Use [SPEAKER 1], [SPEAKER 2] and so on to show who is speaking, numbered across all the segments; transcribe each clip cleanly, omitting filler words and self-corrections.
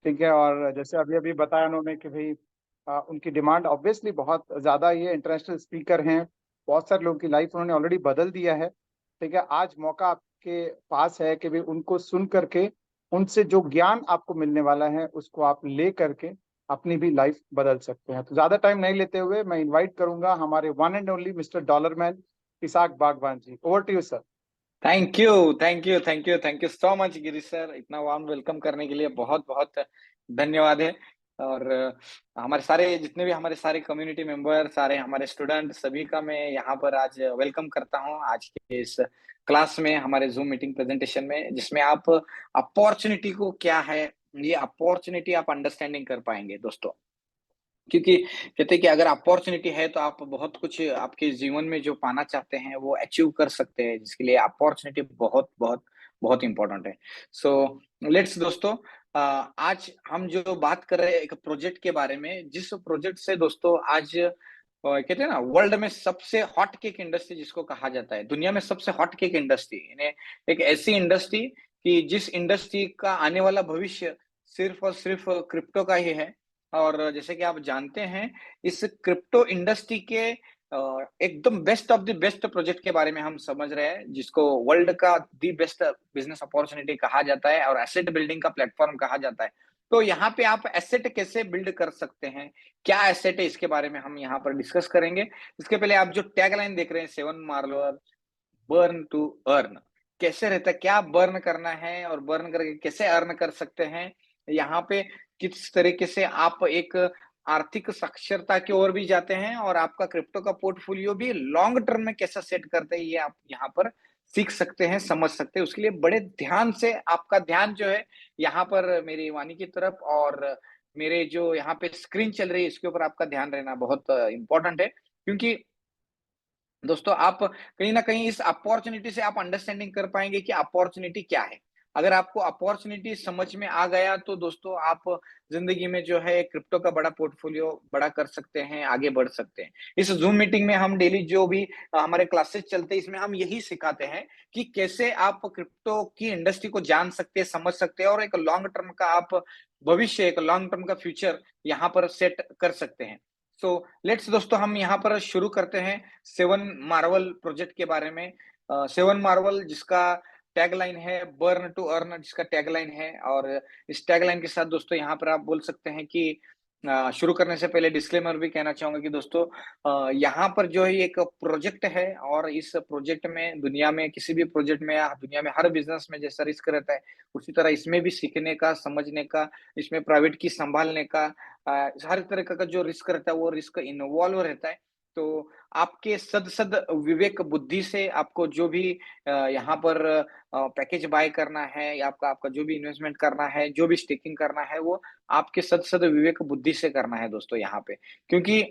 [SPEAKER 1] ठीक है। और जैसे अभी अभी बताया उन्होंने कि भाई उनकी डिमांड ऑब्वियसली बहुत ज़्यादा ही है, इंटरनेशनल स्पीकर हैं, बहुत सारे लोगों की लाइफ उन्होंने ऑलरेडी बदल दिया है। ठीक है, आज मौका आपके पास है कि भाई उनको सुन करके उनसे जो ज्ञान आपको मिलने वाला है उसको आप ले करके अपनी भी लाइफ बदल सकते हैं। तो ज़्यादा टाइम नहीं लेते हुए मैं इनवाइट करूंगा हमारे वन एंड ओनली मिस्टर डॉलरमैन Isaac Bagwan ji. Over to you sir.
[SPEAKER 2] Thank you, thank you, thank you, thank you so much Girish sir, इतना वार्म वेलकम करने के लिए बहुत बहुत धन्यवाद है। और हमारे सारे जितने भी हमारे सारे कम्युनिटी मेंबर, सारे हमारे स्टूडेंट, सभी का मैं यहाँ पर आज वेलकम करता हूँ आज के इस क्लास में, हमारे जूम मीटिंग प्रेजेंटेशन में, जिसमें आप अपॉर्चुनिटी को क्या है, ये अपॉर्चुनिटी आप अंडरस्टैंडिंग कर पाएंगे दोस्तों। क्योंकि कहते हैं कि अगर अपॉर्चुनिटी है तो आप बहुत कुछ आपके जीवन में जो पाना चाहते हैं वो अचीव कर सकते हैं, जिसके लिए अपॉर्चुनिटी बहुत बहुत बहुत इंपॉर्टेंट है। सो लेट्स दोस्तों, आज हम जो बात कर रहे हैं एक प्रोजेक्ट के बारे में, जिस प्रोजेक्ट से दोस्तों आज कहते हैं ना, वर्ल्ड में सबसे हॉट केक इंडस्ट्री जिसको कहा जाता है, दुनिया में सबसे हॉट केक इंडस्ट्री, इन्हें एक ऐसी इंडस्ट्री कि जिस इंडस्ट्री का आने वाला भविष्य सिर्फ और सिर्फ क्रिप्टो का ही है। और जैसे कि आप जानते हैं, इस क्रिप्टो इंडस्ट्री के एकदम best of the best project के बारे में हम समझ रहे हैं, जिसको वर्ल्ड का दी बेस्ट बिजनेस अपॉर्चुनिटी कहा जाता है और एसेट बिल्डिंग का प्लेटफॉर्म कहा जाता है। तो यहाँ पे आप एसेट कैसे बिल्ड कर सकते हैं, क्या एसेट है, इसके बारे में हम यहाँ पर डिस्कस करेंगे। इसके पहले आप जो टैगलाइन देख रहे हैं, seven marvel burn to earn, कैसे रहता है, क्या बर्न करना है और बर्न करके कैसे अर्न कर सकते हैं, यहाँ पे किस तरीके से आप एक आर्थिक साक्षरता की ओर भी जाते हैं और आपका क्रिप्टो का पोर्टफोलियो भी लॉन्ग टर्म में कैसा सेट करते हैं, ये आप यहाँ पर सीख सकते हैं, समझ सकते हैं। उसके लिए बड़े ध्यान से आपका ध्यान जो है यहाँ पर मेरी वाणी की तरफ और मेरे जो यहाँ पे स्क्रीन चल रही है इसके ऊपर आपका ध्यान रहना बहुत इंपॉर्टेंट है। क्योंकि दोस्तों आप कहीं न कहीं इस अपॉर्च्युनिटी से आप अंडरस्टैंडिंग कर पाएँगे कि अपॉर्च्युनिटी क्या है। अगर आपको अपॉर्च्युनिटी समझ में आ गया तो दोस्तों आप ज़िंदगी में जो है क्रिप्टो का बड़ा पोर्टफोलियो बड़ा कर सकते हैं, आगे बढ़ सकते हैं। इस ज़ूम मीटिंग में हम डेली जो भी हमारे क्लासेस चलते हैं, इसमें हम यही सिखाते हैं कि कैसे आप क्रिप्टो की इंडस्ट्री को जान सकते हैं, समझ सकते हैं और एक लॉन्ग टर्म का आप भविष्य, एक लॉन्ग टर्म का फ्यूचर यहाँ पर सेट कर सकते हैं। सो लेट्स दोस्तों, हम यहाँ पर शुरू करते हैं सेवन मार्वल प्रोजेक्ट के बारे में। सेवन मार्वल जिसका टैगलाइन है बर्न टू अर्न, जिसका टैगलाइन है। और इस टैगलाइन के साथ दोस्तों यहाँ पर आप बोल सकते हैं कि शुरू करने से पहले डिस्क्लेमर भी कहना चाहूंगा कि दोस्तों यहाँ पर जो है एक प्रोजेक्ट है और इस प्रोजेक्ट में दुनिया में किसी भी प्रोजेक्ट में या दुनिया में हर बिजनेस में जैसा रिस्क रहता है, उसी तरह इसमें भी सीखने का, समझने का, इसमें प्राइवेट की संभालने का, हर तरह का जो रिस्क रहता है वो रिस्क इन्वॉल्व रहता है। तो आपके सद सद विवेक बुद्धि से आपको जो भी यहाँ पर पैकेज बाय करना है या आपका आपका जो भी इन्वेस्टमेंट करना है, जो भी स्टेकिंग करना है, वो आपके सद सद विवेक बुद्धि से करना है दोस्तों यहाँ पे। क्योंकि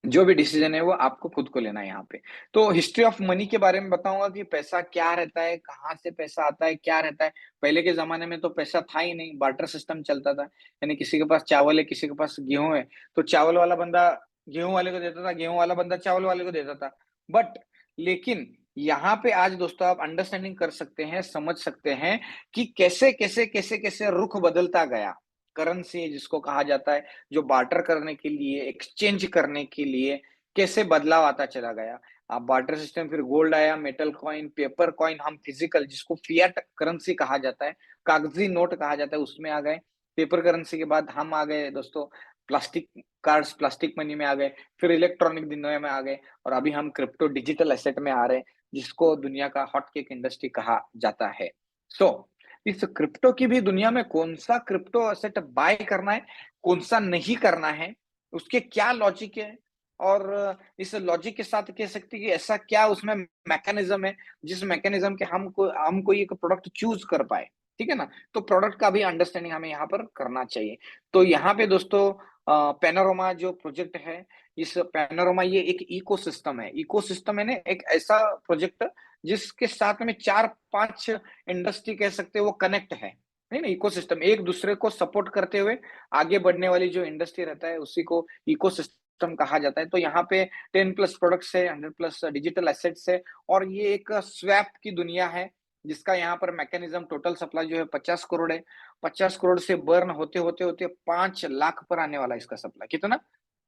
[SPEAKER 2] जो भी डिसीजन है वो आपको खुद को लेना है यहाँ पे। तो हिस्ट्री ऑफ मनी के बारे में बताऊँगा कि पैसा क्या रहता है, कहाँ से पैसा आता है, क्या रहता है। पहले के ज़माने में तो पैसा था ही नहीं, बार्टर सिस्टम चलता था। यानी किसी के पास चावल है, किसी के पास गेहूँ है, तो चावल वाला बंदा गेहूँ वाले को देता था, गेहूँ वाला बंदा चावल वाले को देता था। बट लेकिन यहाँ पे आज दोस्तों आप अंडरस्टैंडिंग कर सकते हैं, समझ सकते हैं कि कैसे रुख बदलता गया। करेंसी जिसको कहा जाता है, जो बार्टर करने के लिए, एक्सचेंज करने के लिए कैसे बदलाव आता चला गया। बार्टर सिस्टम, फिर गोल्ड आया, मेटल कॉइन, पेपर कॉइन, हम फिजिकल जिसको फिएट करेंसी कहा जाता है, कागजी नोट कहा जाता है, उसमें आ गए। पेपर करेंसी के बाद हम आ गए दोस्तों प्लास्टिक कार्ड्स, प्लास्टिक मनी में आ गए, फिर इलेक्ट्रॉनिक दुनिया में आ गए और अभी हम क्रिप्टो डिजिटल एसेट में आ रहे हैं, जिसको दुनिया का हॉट केक इंडस्ट्री कहा जाता है। सो इस क्रिप्टो की भी दुनिया में कौन-सा क्रिप्टो एसेट बाय करना है, कौन-सा नहीं करना है, उसके क्या लॉजिक है और इस लॉजिक के साथ कह सकते हैं कि ऐसा क्या उसमें मैकेनिज़्म है, जिस मैकेनिज़्म के हम कोई एक प्रोडक्ट चूज़ कर पाएँ, ठीक है ना? तो प्रोडक्ट का भी अंडरस्टैंडिंग हमें यहाँ पर करना चाहिए। तो यहाँ पे दोस्तों पैनोरमा जो प्रोजेक्ट है, इस पैनोरमा ये एक इकोसिस्टम है। इकोसिस्टम है ना, एक ऐसा प्रोजेक्ट जिसके साथ में 4-5 इंडस्ट्री कह सकते हैं वो कनेक्ट है ना? इकोसिस्टम एक दूसरे को सपोर्ट करते हुए आगे बढ़ने वाली जो इंडस्ट्री रहता है उसी को इकोसिस्टम कहा जाता है। तो यहाँ पे 10 प्लस प्रोडक्ट्स है, 100 प्लस डिजिटल एसेट्स है और ये एक स्वैप की दुनिया है। जिसका यहाँ पर मैकेनिज्म टोटल सप्लाई जो है 50 करोड़ है। 50 करोड़ से बर्न होते होते होते 5 लाख पर आने वाला है इसका सप्लाई। कितना?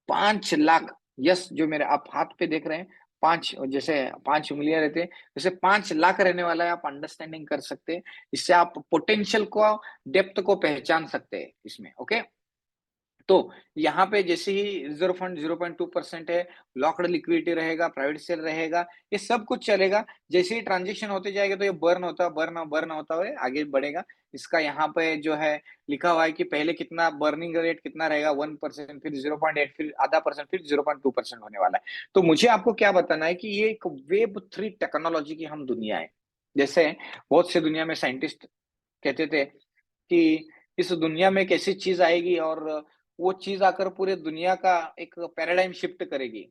[SPEAKER 2] 5 लाख। यस, जो मेरे आप हाथ पे देख रहे हैं, 5 जैसे 5 उंगलियां रहते हैं, जैसे 5 लाख रहने वाला है। आप अंडरस्टैंडिंग कर सकते हैं। इससे आप पोटेंशियल को, डेप्थ को पहचान सकते हैं इसमें। ओके, तो यहाँ पे जैसे ही रिजर्व फंड 0.2% है, लॉक्ड लिक्विडिटी रहेगा, प्राइवेट शेयर रहेगा, ये सब कुछ चलेगा। जैसे ही ट्रांजेक्शन होते जाएगा तो ये बर्न होता हुए आगे बढ़ेगा। इसका यहाँ पे जो है लिखा हुआ है कि पहले कितना बर्निंग रेट कितना रहेगा, 1%, फिर 0.8, फिर आधा परसेंट, फिर 0.2% होने वाला है। तो मुझे आपको क्या बताना है कि ये एक वेब 3 टेक्नोलॉजी की हम दुनिया है। जैसे बहुत से दुनिया में साइंटिस्ट कहते थे कि इस दुनिया में एक ऐसी चीज आएगी और वो चीज आकर पूरे दुनिया का एक पैराडाइम शिफ्ट करेगी,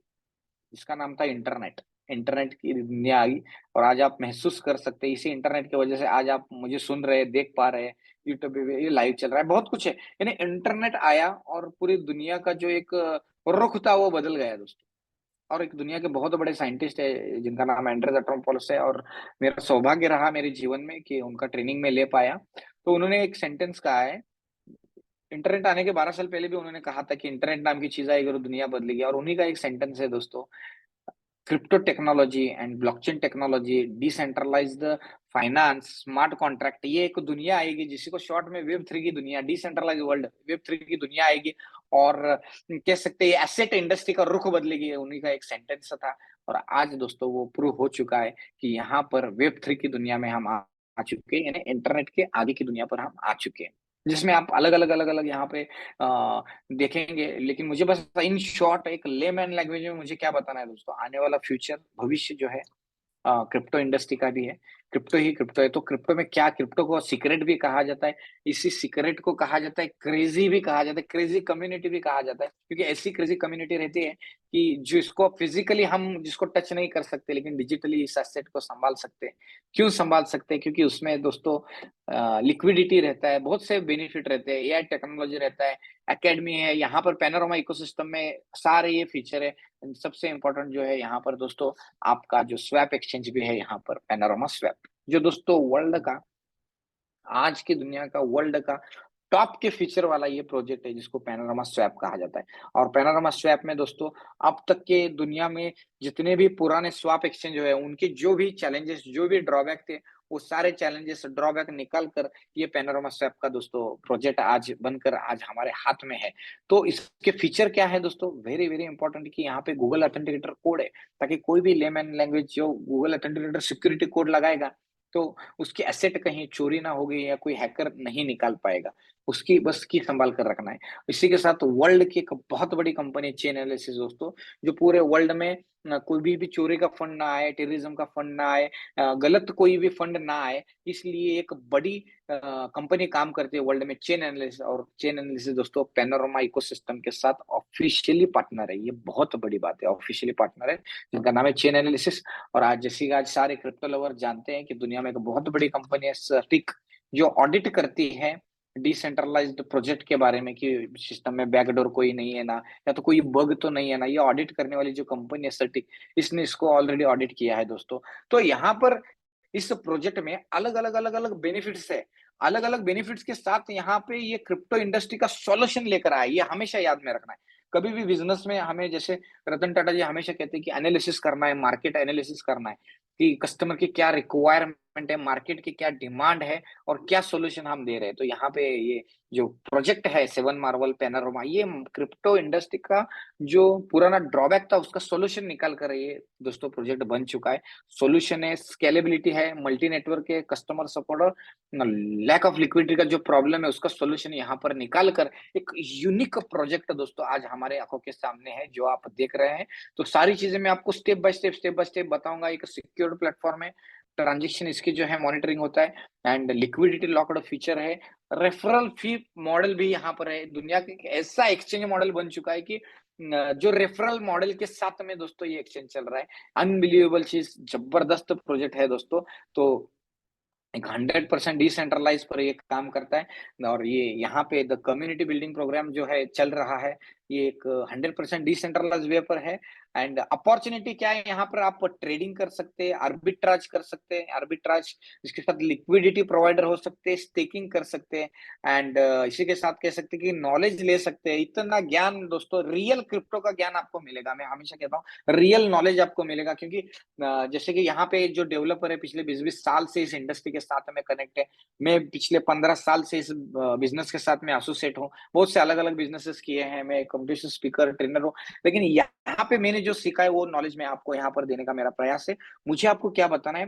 [SPEAKER 2] जिसका नाम था इंटरनेट। इंटरनेट की दुनिया आई और आज आप महसूस कर सकते हैं, इसी इंटरनेट की वजह से आज आप मुझे सुन रहे हैं, देख पा रहे हैं, यूट्यूब पे ये लाइव चल रहा है, बहुत कुछ है। यानी इंटरनेट आया और पूरी दुनिया का जो एक रुख था वो बदल गया दोस्तों। और एक दुनिया के बहुत बड़े साइंटिस्ट है जिनका नाम एंड्रेस एटोमोपोलोस है, और मेरा सौभाग्य रहा मेरे जीवन में कि उनका ट्रेनिंग में ले पाया। तो उन्होंने एक सेंटेंस कहा है, इंटरनेट आने के 12 साल पहले भी उन्होंने कहा था कि इंटरनेट नाम की चीज आएगी और दुनिया बदलेगी, और उन्हीं का एक सेंटेंस है दोस्तों, crypto technology and blockchain technology, decentralised finance, smart contract, ये एक दुनिया आएगी जिसी को शॉर्ट में वेब 3 की दुनिया, डिसेंट्रलाइज वर्ल्ड, वेब 3 की दुनिया आएगी। और कह सकते हैं एसेट इंडस्ट्री का रुख बदलेगी, उन्हीं का एक सेंटेंस था। और आज दोस्तों वो प्रूव हो चुका है कि यहाँ पर वेब 3 की दुनिया में हम आ चुके हैं, यानी इंटरनेट के आगे की दुनिया पर हम आ चुके हैं, जिसमें आप अलग अलग यहाँ पे देखेंगे। लेकिन मुझे बस इन शॉर्ट एक लेमैन लैंग्वेज में मुझे क्या बताना है दोस्तों, आने वाला फ्यूचर, भविष्य जो है क्रिप्टो इंडस्ट्री का भी है। क्रिप्टो ही क्रिप्टो है। तो क्रिप्टो में क्या, क्रिप्टो को सीक्रेट भी कहा जाता है, इसी सीक्रेट को कहा जाता है क्रेजी भी कहा जाता है, क्रेजी कम्युनिटी भी कहा जाता है, क्योंकि ऐसी क्रेजी कम्युनिटी रहती है कि जिसको फिजिकली हम जिसको टच नहीं कर सकते, लेकिन डिजिटली इस एसेट को संभाल सकते हैं। क्यों संभाल सकते हैं? क्योंकि उसमें दोस्तों लिक्विडिटी रहता है, बहुत से बेनिफिट रहते हैं, एआई टेक्नोलॉजी रहता है, एकेडमी है, यहाँ पर पैनोरामा इकोसिस्टम में सारे ये फीचर है। सबसे इंपॉर्टेंट जो है यहाँ पर दोस्तों, आपका जो स्वैप एक्सचेंज भी है यहाँ पर, पैनोरामा स्वैप, जो दोस्तों वर्ल्ड का, आज की दुनिया का, वर्ल्ड का टॉप के फीचर वाला ये प्रोजेक्ट है जिसको पैनोरामा स्वैप कहा जाता है। और पैनोरामा स्वैप में दोस्तों अब तक के दुनिया में जितने भी पुराने स्वैप एक्सचेंज हुए, उनके जो भी चैलेंजेस, जो भी ड्रॉबैक थे, वो सारे चैलेंजेस ड्रॉबैक निकाल कर ये पैनोरामा स्वैप का दोस्तों प्रोजेक्ट आज बनकर आज हमारे हाथ में है। तो इसके फीचर क्या है दोस्तों? वेरी वेरी इंपॉर्टेंट कि यहाँ पे गूगल ऑथेंटिकेटर कोड है, ताकि कोई भी लेमैन लैंग्वेज जो गूगल ऑथेंटिकेटर सिक्योरिटी कोड लगाएगा तो उसकी एसेट कहीं चोरी ना होगी या कोई हैकर नहीं निकाल पाएगा, उसकी बस की संभाल कर रखना है। इसी के साथ वर्ल्ड की एक बहुत बड़ी कंपनी चेन एनालिसिस दोस्तों, जो पूरे वर्ल्ड में कोई भी चोरी का फंड ना आए, टेररिज्म का फंड ना आए, गलत कोई भी फंड ना आए, इसलिए एक बड़ी कंपनी काम करती है वर्ल्ड में, चेन एनालिसिस। और चेन एनालिसिस दोस्तों पैनोरामा इकोसिस्टम के साथ ऑफिशियली पार्टनर है, ये बहुत बड़ी बात है, ऑफिशियली पार्टनर है, जिनका नाम है चेन एनालिसिस। और आज जैसे कि आज सारे क्रिप्टो लवर जानते हैं कि दुनिया में एक बहुत बड़ी कंपनी है सटीक, जो ऑडिट करती है डिसेंट्रलाइज्ड प्रोजेक्ट के बारे में, कि सिस्टम में बैकडोर कोई नहीं है ना, या तो कोई बग तो नहीं है ना। ये ऑडिट करने वाली जो कंपनी है सटीक, इसने इसको ऑलरेडी ऑडिट किया है दोस्तों। तो यहाँ पर इस प्रोजेक्ट में अलग अलग बेनिफिट्स है, अलग अलग बेनिफिट्स के साथ यहाँ पे ये क्रिप्टो इंडस्ट्री का सॉल्यूशन लेकर आया, ये हमेशा याद में रखना है। कभी भी बिजनेस में हमें, जैसे रतन टाटा जी हमेशा कहते हैं कि एनालिसिस करना है, मार्केट एनालिसिस करना है, कि कस्टमर की क्या रिक्वायरमेंट है, मार्केट की क्या डिमांड है, और क्या सॉल्यूशन हम दे रहे हैं। तो यहाँ पे ये जो प्रोजेक्ट है सेवन मार्वल पैनोरामा, ये क्रिप्टो इंडस्ट्री का जो पुराना ड्रॉबैक था उसका सॉल्यूशन निकाल कर ये दोस्तों प्रोजेक्ट बन चुका है। सॉल्यूशन है, स्केलेबिलिटी है, मल्टी नेटवर्क है, कस्टमर सपोर्ट, और लैक ऑफ लिक्विडिटी का जो प्रॉब्लम है उसका सॉल्यूशन यहाँ पर निकाल कर एक यूनिक प्रोजेक्ट दोस्तों आज हमारे आंखों के सामने है, जो आप देख रहे हैं। तो सारी चीजें मैं आपको स्टेप बाय स्टेप बताऊंगा। एक सिक्योर्ड प्लेटफॉर्म है, ट्रांजेक्शन इसकी जो है मॉनिटरिंग होता है, एंड लिक्विडिटी लॉक्ड फीचर है, रेफरल फी मॉडल भी यहाँ पर है। दुनिया का एक ऐसा एक्सचेंज मॉडल बन चुका है कि जो रेफरल मॉडल के साथ में दोस्तों ये एक्सचेंज चल रहा है। अनबिलीवेबल चीज, जबरदस्त प्रोजेक्ट है दोस्तों। तो एक 100% डिसेंट्रलाइज पर ये काम करता है। और ये यहाँ पे द कम्युनिटी बिल्डिंग प्रोग्राम जो है चल रहा है, ये एक 100% डिसेंट्रलाइज वे पर है। एंड अपॉर्चुनिटी क्या है, यहाँ पर आप ट्रेडिंग कर सकते हैं, आर्बिट्राज कर सकते हैं, आर्बिट्राज इसके साथ लिक्विडिटी प्रोवाइडर हो सकते हैं, स्टेकिंग कर सकते हैं एंड इसी के साथ कह सकते हैं कि नॉलेज ले सकते हैं। इतना ज्ञान दोस्तों, रियल क्रिप्टो का ज्ञान आपको मिलेगा। मैं हमेशा कहता हूँ रियल नॉलेज आपको मिलेगा, क्योंकि जैसे कि यहाँ पे जो डेवलपर है पिछले 20-20 साल से इस इंडस्ट्री के साथ में कनेक्ट है, मैं पिछले 15 साल से इस बिजनेस के साथ में एसोसिएट हूँ, बहुत से अलग अलग बिजनेसेस किए हैं, मैं कम्पिटिशन स्पीकर ट्रेनर हूँ, लेकिन यहाँ पे मैंने जो सीखा है वो नॉलेज मैं आपको यहाँ पर देने का मेरा प्रयास है। मुझे आपको क्या बताना है,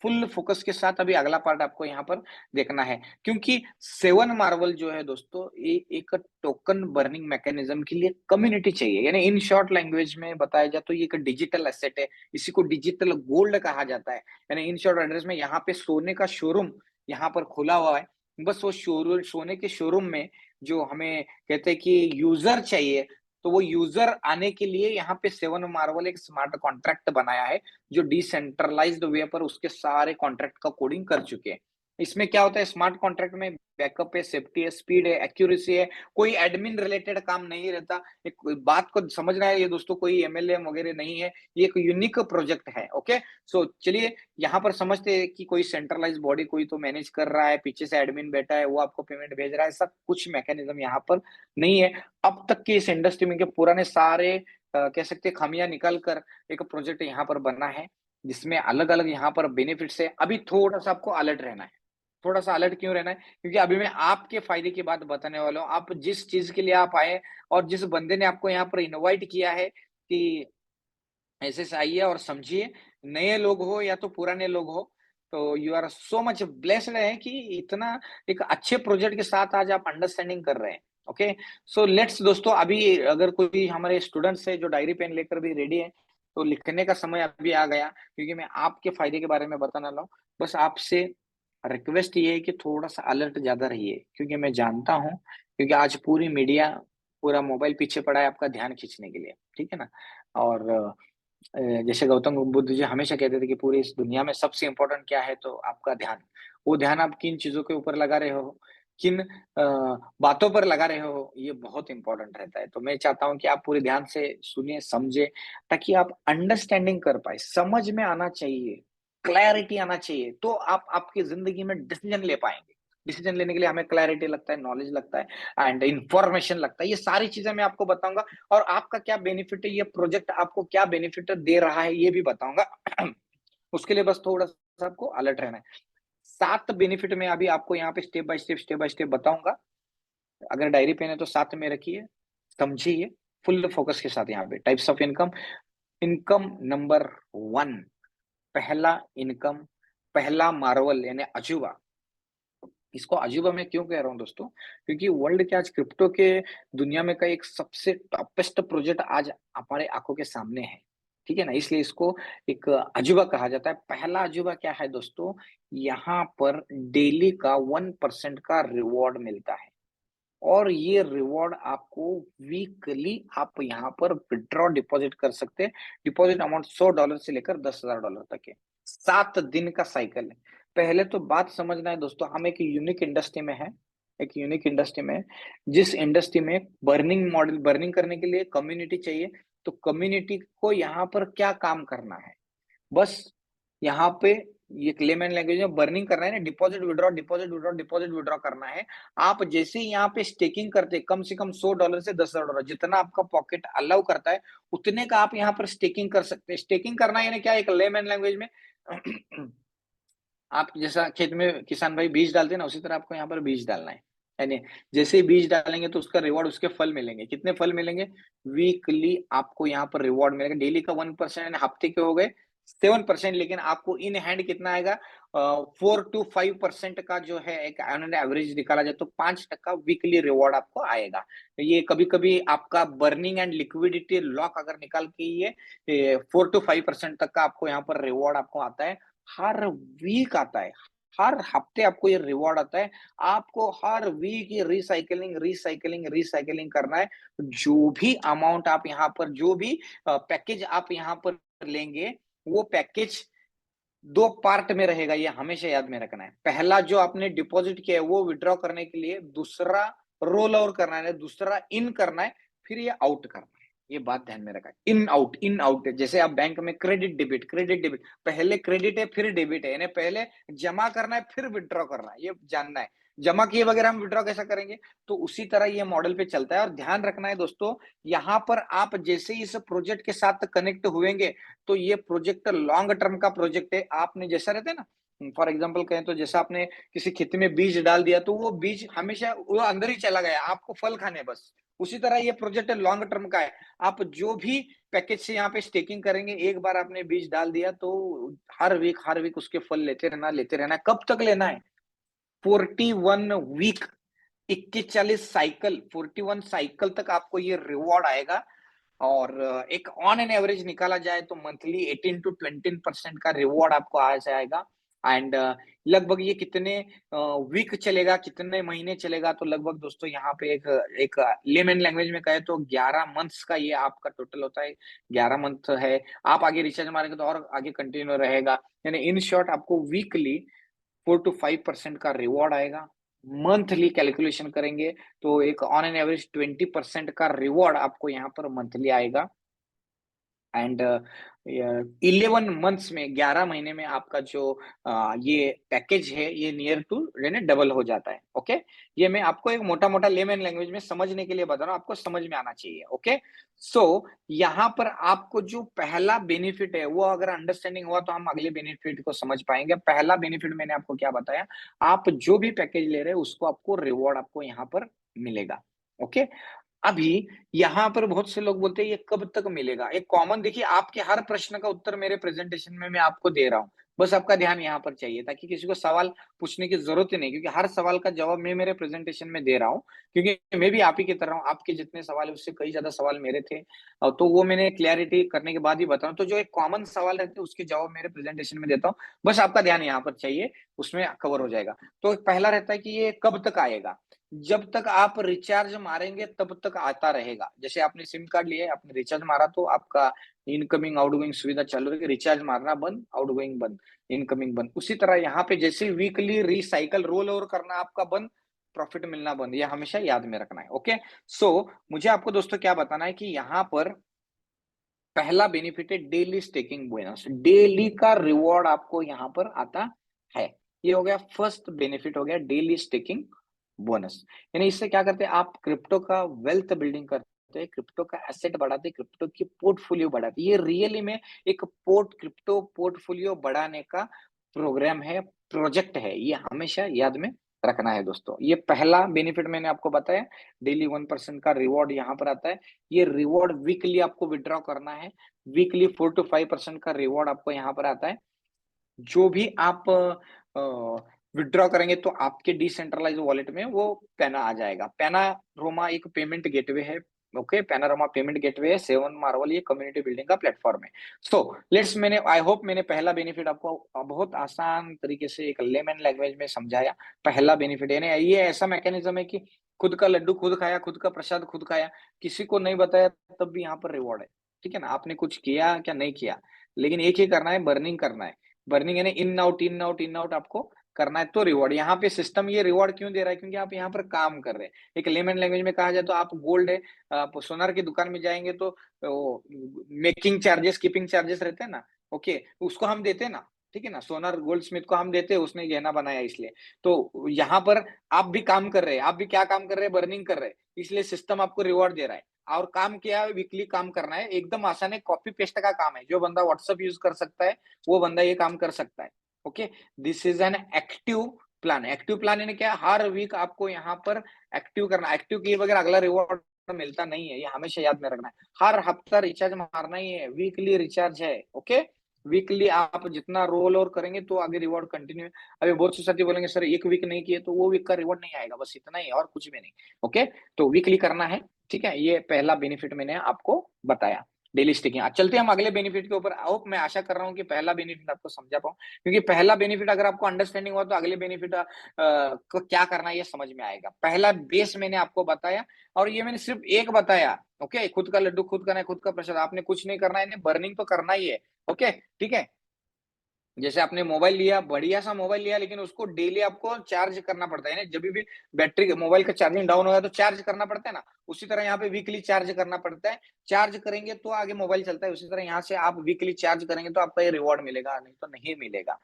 [SPEAKER 2] फुल फोकस के साथ अभी अगला पार्ट आपको यहाँ पर देखना है, क्योंकि सेवन मार्वल जो है दोस्तों, ये एक टोकन बर्निंग मैकेनिज्म के लिए कम्युनिटी चाहिए, यानी इन शॉर्ट लैंग्वेज में बताया जाए तो ये एक डिजिटल एसेट है, इसी को डिजिटल गोल्ड कहा जाता है। यानी इन शॉर्ट एड्रेस में यहाँ पे सोने का शोरूम यहाँ पर खुला हुआ है, बस वो शोरूम, सोने के शोरूम में जो हमें कहते हैं कि यूजर चाहिए, तो वो यूजर आने के लिए यहाँ पे सेवन मार्वल एक स्मार्ट कॉन्ट्रैक्ट बनाया है, जो डिसेंट्रलाइज्ड वे पर उसके सारे कॉन्ट्रैक्ट का कोडिंग कर चुके हैं। इसमें क्या होता है, स्मार्ट कॉन्ट्रैक्ट में बैकअप है, सेफ्टी है, स्पीड है, एक्यूरेसी है, कोई एडमिन रिलेटेड काम नहीं रहता। एक बात को समझना है ये दोस्तों, कोई एमएलए वगैरह नहीं है, ये एक यूनिक प्रोजेक्ट है। ओके, सो चलिए यहाँ पर समझते हैं कि कोई सेंट्रलाइज बॉडी कोई तो मैनेज कर रहा है, पीछे से एडमिन बैठा है, वो आपको पेमेंट भेज रहा है, ऐसा कुछ मैकेनिज्म यहाँ पर नहीं है। अब तक की इस इंडस्ट्री में के पुराने सारे कह सकते हैं खामियां निकाल कर एक प्रोजेक्ट यहाँ पर बना है, जिसमें अलग अलग यहाँ पर बेनिफिट्स है। अभी थोड़ा सा आपको अलर्ट रहना है। थोड़ा सा अलर्ट क्यों रहना है, क्योंकि अभी मैं आपके फायदे की बात बताने वाला हूँ। आप जिस चीज के लिए आप आए और जिस बंदे ने आपको यहाँ पर इनवाइट किया है कि ऐसे से आइए और समझिए, नए लोग हो या तो पुराने लोग हो, तो you are so much blessed है कि इतना एक अच्छे प्रोजेक्ट के साथ आज आप अंडरस्टैंडिंग कर रहे हैं। ओके, सो लेट्स दोस्तों, अभी अगर कोई हमारे स्टूडेंट्स है जो डायरी पेन लेकर भी रेडी है, तो लिखने का समय अभी आ गया, क्योंकि मैं आपके फायदे के बारे में बताना रहा हूँ। बस आपसे रिक्वेस्ट ये है कि थोड़ा सा अलर्ट ज्यादा रहिए, क्योंकि मैं जानता हूँ, क्योंकि आज पूरी मीडिया, पूरा मोबाइल पीछे पड़ा है आपका ध्यान खींचने के लिए, ठीक है ना। और जैसे गौतम बुद्ध जी हमेशा कहते थे कि पूरी इस दुनिया में सबसे इम्पोर्टेंट क्या है, तो आपका ध्यान। वो ध्यान आप किन चीजों के ऊपर लगा रहे हो, किन बातों पर लगा रहे हो, ये बहुत इंपॉर्टेंट रहता है। तो मैं चाहता हूँ कि आप पूरे ध्यान से सुनिए, समझे, ताकि आप अंडरस्टैंडिंग कर पाए, समझ में आना चाहिए, क्लैरिटी आना चाहिए, तो आप आपकी जिंदगी में डिसीजन ले पाएंगे। डिसीजन लेने के लिए हमें क्लैरिटी लगता है, नॉलेज लगता है एंड इंफॉर्मेशन लगता है। ये सारी चीजें मैं आपको बताऊंगा, और आपका क्या बेनिफिट है, ये प्रोजेक्ट आपको क्या बेनिफिट दे रहा है, ये भी बताऊंगा। उसके लिए बस थोड़ा सा आपको अलर्ट रहना है। 7 बेनिफिट में अभी आपको यहाँ पे स्टेप बाय स्टेप बताऊंगा। अगर डायरी पेन है तो साथ में रखिए, समझिए, फुल फोकस के साथ। यहाँ पे types of income, income number 1, पहला इनकम, पहला मार्वल यानी अजूबा। इसको अजूबा मैं क्यों कह रहा हूँ दोस्तों, क्योंकि वर्ल्ड के आज क्रिप्टो के दुनिया में का एक सबसे टॉपेस्ट प्रोजेक्ट आज हमारे आंखों के सामने है, ठीक है ना। इसलिए इसको एक अजूबा कहा जाता है। पहला अजूबा क्या है दोस्तों, यहाँ पर डेली का 1% का रिवॉर्ड मिलता है, और ये रिवॉर्ड आपको वीकली आप यहाँ पर विड्रॉ डिपॉजिट कर सकते हैं। डिपॉजिट अमाउंट $100 से लेकर $10,000 तक है। 7 दिन का साइकिल है। पहले तो बात समझना है दोस्तों, हम एक यूनिक इंडस्ट्री में है, एक यूनिक इंडस्ट्री में, जिस इंडस्ट्री में बर्निंग मॉडल, बर्निंग करने के लिए कम्युनिटी चाहिए। तो कम्युनिटी को यहाँ पर क्या काम करना है, बस यहाँ पे ये लेमन लैंग्वेज में बर्निंग करना है ना, deposit withdraw, deposit withdraw, deposit withdraw करना है। आप जैसे ही यहाँ पे स्टेकिंग करते हैं, कम से कम $100 से $10,000, जितना आपका पॉकेट अलाउ करता है उतने का आप यहाँ पर स्टेकिंग कर सकते हैं। स्टेकिंग करना यानी क्या, एक लेमन लैंग्वेज में आप जैसा खेत में किसान भाई बीज डालते हैं ना, उसी तरह आपको यहाँ पर बीज डालना है। यानी जैसे ही बीज डालेंगे तो उसका रिवॉर्ड, उसके फल मिलेंगे। कितने फल मिलेंगे, वीकली आपको यहाँ पर रिवॉर्ड मिलेगा। डेली का 1% यानी हफ्ते के हो गए 7%, लेकिन आपको इन हैंड कितना आएगा, 4 to 5% का जो है एक एवरेज निकाला जाए तो 5% वीकली रिवॉर्ड आपको आएगा। ये कभी कभी आपका बर्निंग एंड लिक्विडिटी लॉक अगर निकाल के ये 4 to 5% तक का आपको यहाँ पर रिवॉर्ड आपको आता है। हर वीक आता है, हर हफ्ते आपको ये रिवॉर्ड आता है। आपको हर वीक ये रिसाइकलिंग रिसाइकलिंग रिसाइकलिंग करना है। जो भी अमाउंट आप यहाँ पर, जो भी पैकेज आप यहाँ पर लेंगे, वो पैकेज 2 पार्ट में रहेगा, ये हमेशा याद में रखना है। पहला जो आपने डिपॉजिट किया है वो विड्रॉ करने के लिए, दूसरा रोल ओवर करना है, दूसरा इन करना है, फिर ये आउट करना है। ये बात ध्यान में रखा। इन आउट, जैसे आप बैंक में क्रेडिट डेबिट, पहले क्रेडिट है फिर डेबिट है, यानी पहले जमा करना है फिर विड्रॉ करना है, ये जानना है। जमा किए बगैर हम विड्रॉ कैसा करेंगे? तो उसी तरह ये मॉडल पे चलता है। और ध्यान रखना है दोस्तों, यहाँ पर आप जैसे ही इस प्रोजेक्ट के साथ कनेक्ट हुएंगे, तो ये प्रोजेक्ट लॉन्ग टर्म का प्रोजेक्ट है। आपने जैसा रहता है ना, फॉर एग्जाम्पल कहें तो जैसा आपने किसी खेती में बीज डाल दिया, तो वो बीज हमेशा वो अंदर ही चला गया, आपको फल खाने बस। उसी तरह ये प्रोजेक्ट लॉन्ग टर्म का है। आप जो भी पैकेज से यहाँ पे स्टेकिंग करेंगे, एक बार आपने बीज डाल दिया तो हर वीक उसके फल लेते रहना। कब तक लेना है? 41 वीक, 41 साइकिल, 41 साइकिल तक आपको ये रिवॉर्ड आएगा। और एक ऑन एन एवरेज निकाला जाए तो मंथली 18 टू 20% का रिवॉर्ड आपको आ जाएगा। एंड लगभग ये कितने वीक चलेगा, कितने महीने चलेगा? तो लगभग दोस्तों यहाँ पे एक लेमन लैंग्वेज में कहे तो 11 मंथ्स का ये आपका टोटल होता है। 11 मंथ है। आप आगे रिचार्ज मारेंगे तो और आगे कंटिन्यू रहेगा। यानी इन शॉर्ट आपको वीकली 4 to 5% का रिवॉर्ड आएगा। मंथली कैलकुलेशन करेंगे तो एक ऑन एन एवरेज 20% का रिवॉर्ड आपको यहाँ पर मंथली आएगा। एंड 11 मंथ्स में, 11 महीने में आपका जो ये पैकेज है ये नियर टू यानी डबल हो जाता है। ओके, ये मैं आपको एक मोटा मोटा लेमन लैंग्वेज में समझने के लिए बता रहा हूँ, आपको समझ में आना चाहिए। ओके, सो यहाँ पर आपको जो पहला बेनिफिट है वो अगर अंडरस्टैंडिंग हुआ तो हम अगले बेनिफिट को समझ पाएंगे। पहला बेनिफिट मैंने आपको क्या बताया, आप जो भी पैकेज ले रहे हैं उसको आपको रिवॉर्ड आपको यहाँ पर मिलेगा। ओके, अभी यहाँ पर बहुत से लोग बोलते हैं ये कब तक मिलेगा? एक कॉमन, देखिए आपके हर प्रश्न का उत्तर मेरे प्रेजेंटेशन में मैं आपको दे रहा हूँ। बस आपका ध्यान यहाँ पर चाहिए ताकि किसी को सवाल पूछने की जरूरत ही नहीं, क्योंकि हर सवाल का जवाब मैं मेरे प्रेजेंटेशन में दे रहा हूँ। क्योंकि मैं भी आप ही की तरह हूँ, आपके जितने सवाल है उससे कई ज्यादा सवाल मेरे थे। तो वो मैंने क्लैरिटी करने के बाद ही बताऊँ। तो जो एक कॉमन सवाल रहते हैं उसके जवाब मेरे प्रेजेंटेशन में देता हूँ। बस आपका ध्यान यहाँ पर चाहिए, उसमें कवर हो जाएगा। तो पहला रहता है कि ये कब तक आएगा? जब तक आप रिचार्ज मारेंगे तब तक आता रहेगा। जैसे आपने सिम कार्ड लिया है, आपने रिचार्ज मारा तो आपका इनकमिंग आउटगोइंग सुविधा चालू रहेगी। रिचार्ज मारना बंद, आउटगोइंग बंद, इनकमिंग बंद। उसी तरह यहाँ पे जैसे वीकली रिसाइकल रोल ओवर करना आपका बंद, प्रॉफिट मिलना बंद। ये हमेशा याद में रखना है। ओके, सो मुझे आपको दोस्तों क्या बताना है कि यहाँ पर पहला बेनिफिट है डेली स्टेकिंग बोनस। डेली का रिवॉर्ड आपको यहाँ पर आता है। ये हो गया फर्स्ट बेनिफिट, हो गया डेली स्टेकिंग बोनस। यानी इससे क्या करते हैं, आप क्रिप्टो का वेल्थ बिल्डिंग करते हैं, क्रिप्टो का एसेट बढ़ाते हैं, क्रिप्टो की पोर्टफोलियो बढ़ाते हैं। ये रियली में एक क्रिप्टो पोर्टफोलियो बढ़ाने का प्रोग्राम है, प्रोजेक्ट है। ये हमेशा याद में रखना है दोस्तों। ये पहला बेनिफिट मैंने आपको बताया, डेली 1% का रिवॉर्ड यहाँ पर आता है। ये रिवॉर्ड वीकली आपको विड्रॉ करना है। वीकली 4 to 5% का रिवॉर्ड आपको यहाँ पर आता है। जो भी आप विड्रॉ करेंगे तो आपके डिसेंट्रलाइज वॉलेट में वो पैना आ जाएगा। पैनारोमा एक पेमेंट गेटवे है। ओके, पैनारोमा पेमेंट गेटवे है। सेवन मार्वल ये कम्युनिटी बिल्डिंग का प्लेटफॉर्म है। सो लेट्स, मैंने आई होप मैंने पहला बेनिफिट आपको बहुत आसान तरीके से एक लेमन लैंग्वेज में समझाया। पहला बेनिफिट है ये ऐसा मैकेनिज्म है कि खुद का लड्डू खुद खाया, खुद का प्रसाद खुद खाया, किसी को नहीं बताया तब भी यहाँ पर रिवॉर्ड है। ठीक है ना, आपने कुछ किया क्या नहीं किया, लेकिन एक ही करना है, बर्निंग करना है। बर्निंग यानी in out in out in out आपको करना है तो रिवॉर्ड। यहाँ पे सिस्टम ये रिवॉर्ड क्यों दे रहा है? क्योंकि आप यहाँ पर काम कर रहे हैं। एक लेमन लैंग्वेज में कहा जाए तो आप गोल्ड है, आप सोनार की दुकान में जाएंगे तो मेकिंग चार्जेस, कीपिंग चार्जेस रहते हैं ना, ओके, उसको हम देते हैं ना। ठीक है ना, सोनार गोल्ड स्मिथ को हम देते हैं, उसने गहना बनाया इसलिए। तो यहाँ पर आप भी काम कर रहे हैं, आप भी क्या काम कर रहे हैं? बर्निंग कर रहे हैं, इसलिए सिस्टम आपको रिवॉर्ड दे रहा है। और काम किया है, वीकली काम करना है, एकदम आसान है, कॉपी पेस्ट का काम है। जो बंदा व्हाट्सएप यूज कर सकता है वो बंदा ये काम कर सकता है। Okay, this is an active plan. Active plan यानी क्या? हर वीक आपको यहाँ पर एक्टिव करना। एक्टिव किए बगैर अगला रिवॉर्ड मिलता नहीं है, ये हमेशा याद में रखना है। हर हफ्ता रिचार्ज मारना ही है, वीकली रिचार्ज है। ओके, वीकली आप जितना रोल ओवर करेंगे तो आगे रिवॉर्ड कंटिन्यू। अभी बहुत से साथी बोलेंगे सर एक वीक नहीं किए तो वो वीक का रिवॉर्ड नहीं आएगा, बस इतना ही और कुछ भी नहीं। ओके, तो वीकली करना है। ठीक है, ये पहला बेनिफिट मैंने आपको बताया, डेली स्टिकिंग। चलते हम अगले बेनिफिट के ऊपर। आओ, मैं आशा कर रहा हूँ कि पहला बेनिफिट आपको समझा पाऊँ, क्योंकि पहला बेनिफिट अगर आपको अंडरस्टैंडिंग हुआ तो अगले बेनिफिट को क्या करना है ये समझ में आएगा। पहला बेस मैंने आपको बताया, और ये मैंने सिर्फ एक बताया। ओके, खुद का लड्डू खुद खाना है, खुद का प्रसाद, आपने कुछ नहीं करना है, बर्निंग तो करना ही है। ओके, ठीक है। जैसे आपने मोबाइल लिया, बढ़िया सा मोबाइल लिया, लेकिन उसको डेली आपको चार्ज करना पड़ता है ना, जब भी बैटरी मोबाइल का चार्जिंग डाउन होगा तो चार्ज करना पड़ता है ना, उसी तरह यहाँ पे वीकली चार्ज करना पड़ता है। चार्ज करेंगे तो आगे मोबाइल चलता है, उसी तरह यहाँ से आप वीकली चार्ज करेंगे तो आपका ये रिवॉर्ड मिलेगा, नहीं तो नहीं मिलेगा।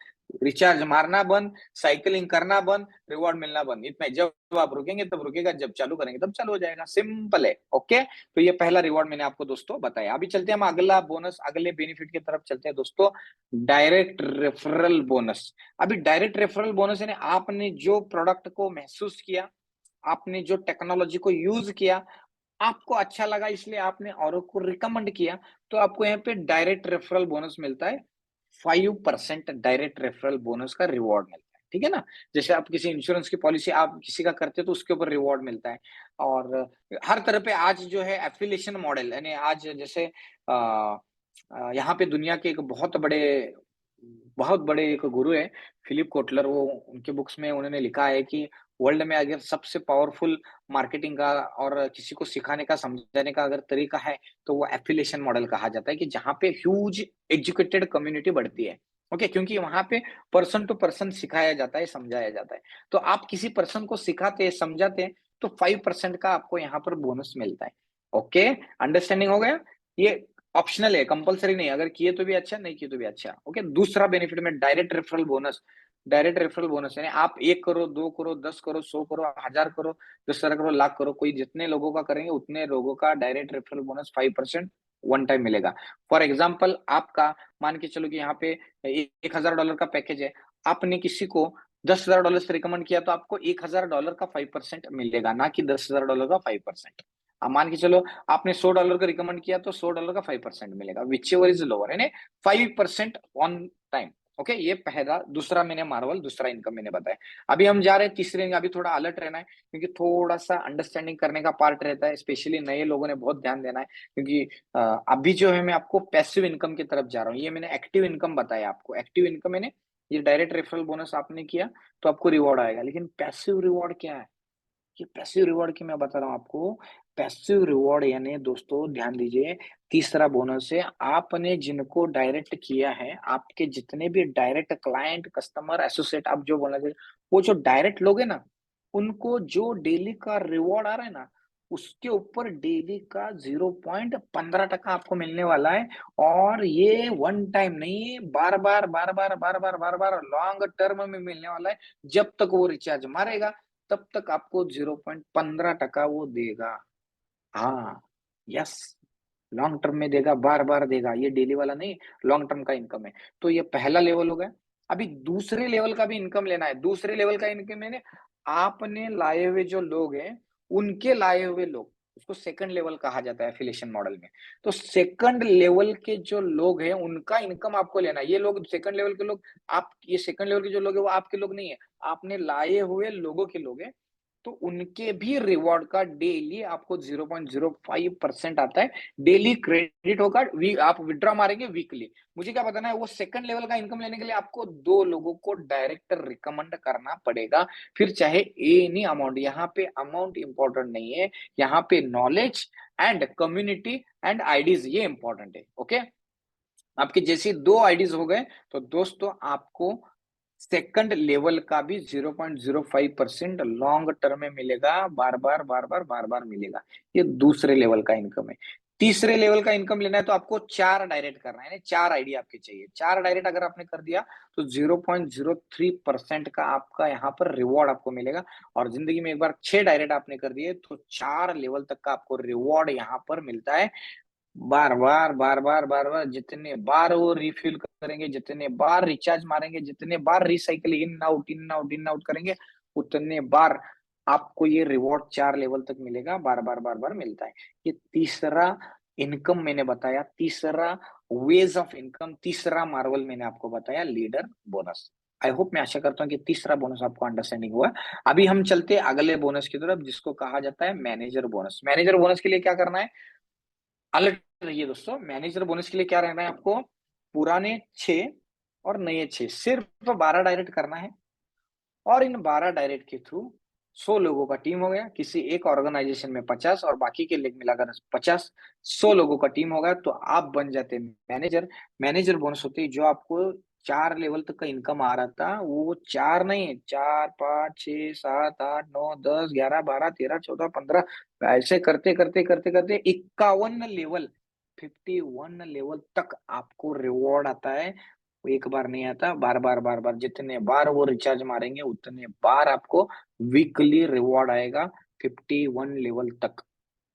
[SPEAKER 2] रिचार्ज मारना बंद, साइकिलिंग करना बंद, रिवॉर्ड मिलना बंद, इतना ही। जब आप रुकेंगे तब रुकेगा, जब चालू करेंगे तब चालू हो जाएगा, सिंपल है। ओके, तो ये पहला रिवॉर्ड मैंने आपको दोस्तों बताया। अभी चलते हैं हम अगला बोनस, अगले बेनिफिट की तरफ चलते हैं दोस्तों, डायरेक्ट रेफरल बोनस। अभी डायरेक्ट रेफरल बोनस यानी आपने जो प्रोडक्ट को महसूस किया, आपने जो टेक्नोलॉजी को यूज किया, आपको अच्छा लगा इसलिए आपने औरों को रिकमेंड किया, तो आपको यहाँ पे डायरेक्ट रेफरल बोनस मिलता है। 5% डायरेक्ट रेफरल बोनस का रिवॉर्ड मिलता है, ठीक है ना। जैसे आप किसी इंश्योरेंस की पॉलिसी आप किसी का करते हो तो उसके ऊपर रिवॉर्ड मिलता है। और हर तरह पे आज जो है एफिलिएशन मॉडल, यानी आज जैसे यहाँ पे दुनिया के एक बहुत बड़े एक गुरु है, फिलिप कोटलर, वो उनके बुक्स में उन्होंने लिखा है कि वर्ल्ड में अगर सबसे पावरफुल मार्केटिंग का और किसी को सिखाने का, समझाने का अगर तरीका है, तो वो एफिलिएशन मॉडल कहा जाता है, कि जहाँ पे ह्यूज एजुकेटेड कम्युनिटी बढ़ती है। ओके, क्योंकि वहां पे पर्सन टू पर्सन सिखाया जाता है, समझाया जाता है। तो आप किसी पर्सन को सिखाते हैं, समझाते हैं, तो 5% का आपको यहाँ पर बोनस मिलता है। ओके, अंडरस्टैंडिंग हो गया। ये ऑप्शनल है, कंपलसरी नहीं, अगर किए तो भी अच्छा, नहीं किए तो भी अच्छा। ओके, दूसरा बेनिफिट में direct referral bonus. Direct referral bonus यानी आप 1 करो, 2 करो, 10 करो, 100 करो, 1000 करो, 10,000 करो, लाख करो, कोई जितने लोगों का करेंगे उतने लोगों का direct referral bonus 5% one time मिलेगा। फॉर एग्जाम्पल, आपका मान के चलो कि यहाँ पे $1,000 का पैकेज है, आपने किसी को $10,000 से रिकमेंड किया, तो आपको $1,000 का 5% मिलेगा, ना कि $10,000 का 5%। अब मान के चलो आपने $100 का रिकमेंड किया, तो $100 का 5% मिलेगा, विच एवर इज लोअर, यानी 5% ऑन टाइम। ओके, ये पहला। दूसरा मैंने मार्वल, दूसरा इनकम मैंने बताया। अभी हम जा रहे हैं तीसरे, अभी थोड़ा अलर्ट रहना है, क्योंकि थोड़ा सा अंडरस्टैंडिंग करने का पार्ट रहता है, स्पेशली नए लोगों ने बहुत ध्यान देना है, क्योंकि अभी जो है मैं आपको पैसिव इनकम की तरफ जा रहा हूँ। ये मैंने एक्टिव इनकम बताया आपको, एक्टिव इनकम मैंने, ये डायरेक्ट रेफरल बोनस आपने किया तो आपको रिवॉर्ड आएगा, लेकिन पैसिव रिवॉर्ड क्या है, ये पैसिव रिवॉर्ड की मैं बता रहा हूँ आपको। पैसिव रिवॉर्ड यानी दोस्तों ध्यान दीजिए, तीसरा बोनस है, आपने जिनको डायरेक्ट किया है, आपके जितने भी डायरेक्ट क्लाइंट, कस्टमर, एसोसिएट, आप जो बोलना चाहिए, वो जो डायरेक्ट लोग हैं ना, उनको जो डेली का रिवॉर्ड आ रहा है ना, उसके ऊपर डेली का 0.15% आपको मिलने वाला है। और ये वन टाइम नहीं है, बार बार लॉन्ग टर्म में मिलने वाला है। जब तक वो रिचार्ज मारेगा तब तक आपको 0.15% वो देगा। हाँ, यस, लॉन्ग टर्म में देगा, बार बार देगा, ये डेली वाला नहीं, लॉन्ग टर्म का इनकम है। तो ये पहला लेवल हो गया। अभी दूसरे लेवल का भी इनकम लेना है। दूसरे लेवल का इनकम मैंने, आपने लाए हुए जो लोग हैं, उनके लाए हुए लोग, उसको सेकंड लेवल कहा जाता है एफिलिएशन मॉडल में। तो सेकंड लेवल के जो लोग हैं, उनका इनकम आपको लेना है। ये लोग सेकंड लेवल के लोग, आप ये सेकंड लेवल के जो लोग हैं वो आपके लोग नहीं है, आपने लाए हुए लोगों के लोग हैं। तो उनके भी रिवॉर्ड का डेली आपको 0.05% आता है, डेली क्रेडिट होगा। आप विड्रॉ मारेंगे वीकली। मुझे क्या बताना है, वो सेकंड लेवल का इनकम लेने के लिए आपको 2 लोगों को डायरेक्ट रिकमेंड करना पड़ेगा, फिर चाहे एनी अमाउंट। यहाँ पे अमाउंट इंपॉर्टेंट नहीं है, यहाँ पे knowledge and community and IDs, ये इंपॉर्टेंट है। ओके, आपके जैसे 2 आईडीज हो गए, तो दोस्तों आपको सेकंड लेवल का भी 0.05% लॉन्ग टर्म में मिलेगा, बार बार मिलेगा। ये दूसरे लेवल का इनकम है। तीसरे लेवल का इनकम लेना है तो आपको 4 डायरेक्ट करना है, 4 आईडी आपके चाहिए। 4 डायरेक्ट अगर आपने कर दिया तो 0.03% का आपका यहाँ पर रिवॉर्ड आपको मिलेगा। और जिंदगी में एक बार 6 डायरेक्ट आपने कर दिए तो 4 लेवल तक का आपको रिवॉर्ड यहाँ पर मिलता है। बार बार जितने बार वो रिफिल करेंगे, जितने बार रिचार्ज मारेंगे, जितने बार रिसाइकिल इन आउट करेंगे, उतने बार आपको ये रिवॉर्ड 4 लेवल तक मिलेगा, बार बार मिलता है। ये तीसरा इनकम मैंने बताया, तीसरा वेज ऑफ इनकम, तीसरा मार्वल मैंने आपको बताया, लीडर बोनस। आई होप, मैं आशा करता हूँ कि तीसरा बोनस आपको अंडरस्टैंडिंग हुआ। अभी हम चलते हैं अगले बोनस की तरफ, जिसको कहा जाता है मैनेजर बोनस। मैनेजर बोनस के लिए क्या करना है, अलर्ट रहिए दोस्तों। मैनेजर बोनस के लिए क्या रहना है आपको, पुराने 6 और नए 6, सिर्फ 12 डायरेक्ट करना है। और इन 12 डायरेक्ट के थ्रू 100 लोगों का टीम हो गया, किसी एक ऑर्गेनाइजेशन में 50 और बाकी के लेग मिलाकर 50, 100 लोगों का टीम होगा, तो आप बन जाते हैं मैनेजर। मैनेजर बोनस होती है जो आपको 4 लेवल तक का इनकम आ रहा था, वो 4 नहीं 4, 5, 6, 7, 8, 9, 10, 11, 12, 13, 14, 15 ऐसे करते-करते 51 लेवल 51 लेवल तक आपको रिवॉर्ड आता है। वो एक बार नहीं आता, बार-बार जितने बार वो रिचार्ज मारेंगे उतने बार आपको वीकली रिवॉर्ड आएगा 51 लेवल तक।